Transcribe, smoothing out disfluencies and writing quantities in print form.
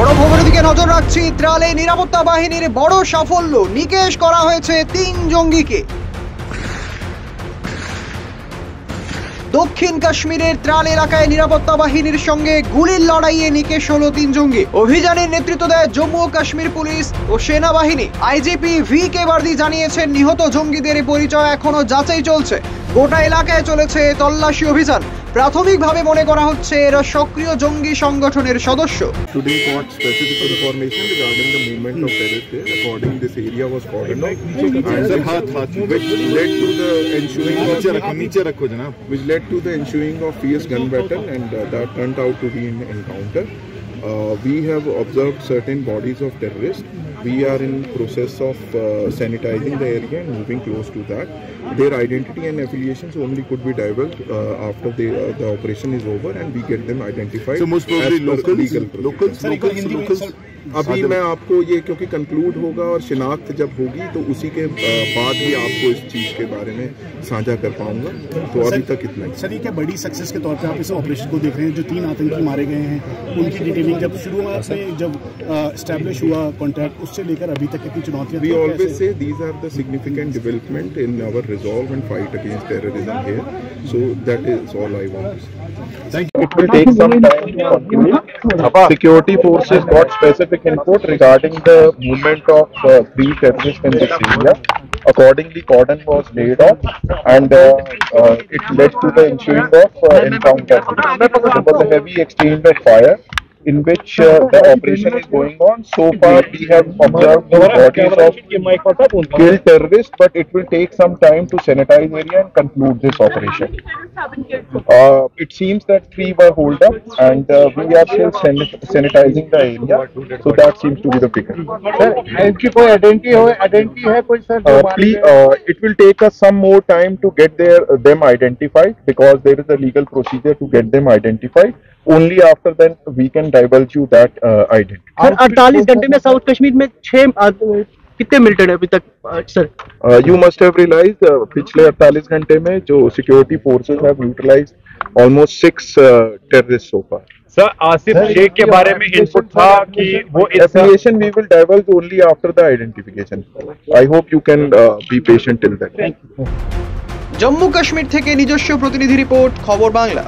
বড় খবরের দিকে নজর রাখছি। ত্রালে নিরাপত্তা বাহিনীর বড় সাফল্য, নিকেশ করা হয়েছে 3 জঙ্গিকে। দক্ষিণ কাশ্মীরের ত্রাল এলাকায় নিরাপত্তা বাহিনীর সঙ্গে গুলির লড়াইয়ে নিকেশ হলো 3 জঙ্গি। অভিযানের নেতৃত্ব দেয় জম্মু ও কাশ্মীর পুলিশ ও সেনাবাহিনী। আইজিপি ভি.কে বার্দি জানিয়েছেন, নিহত জঙ্গিদের পরিচয় এখনো যাচাই চলছে। গোটা এলাকায় চলেছে তল্লাশি অভিযান। প্রাথমিকভাবে মনে করা হচ্ছে এরা সক্রিয় জঙ্গি সংগঠনের সদস্য। Today got specific information regarding the movement of terrorists there. According this area was cordoned off and which led to the ensuing of fierce gun battle, and that turned out to be an encounter. We have observed certain bodies of terrorists. We are in process of sanitizing the area and moving close to that. Their identity and affiliations only could be divulged after the operation is over and we get them identified. So most probably locals. अभी मैं आपको ये क्योंकि conclude होगा और शिनाख्त जब होगी तो उसी के बाद ही आपको इस चीज़ के बारे में साझा कर पाऊंगा। तो अभी तक इतना ही। सर, ये क्या बड़ी सक्सेस के तौर पे आप इस ऑपरेशन को देख रहे हैं? जो 3 आतंकी मारे गए हैं उनकी डिटेलिंग जब शुरुआत से जब एस्टैब्लिश हुआ कॉन्टैक्ट, उससे लेकर अभी तक कितनी चुनौतियां? We always say these are the significant development in our resolve and fight against terrorism here. So that is all I want to say. Thank you. It will take some time to conclude. Security forces got specific input regarding the movement of 3 terrorists in this area. Accordingly, cordon was laid off, and it led to the ensuing of encounter. There was a heavy exchange of fire, in which the operation is going on. So far, we have observed the bodies of killed terrorists, but it will take some time to sanitize area and conclude this operation. It seems that 3 were holed up, and we are still sanitizing the area. So that seems to be the figure. Sir, इनकी कोई identity है कोई sir? Please, it will take us some more time to get them identified, because there is a legal procedure to get them identified. Only after then we can divulge you that identity. Sir 48 घंटे में south Kashmir में 6 कितने militant है अभी तक sir? You must have realized पिछले 48 घंटे में जो security forces have utilized almost 6 terrorists so far. Sir, Asif Shaikh के बारे में इनपुट था कि वो affiliation we will divulge only after the identification. I hope you can be patient till then. Jammu Kashmir থেকে নিজস্ব প্রতিনিধি রিপোর্ট, খবর বাংলা।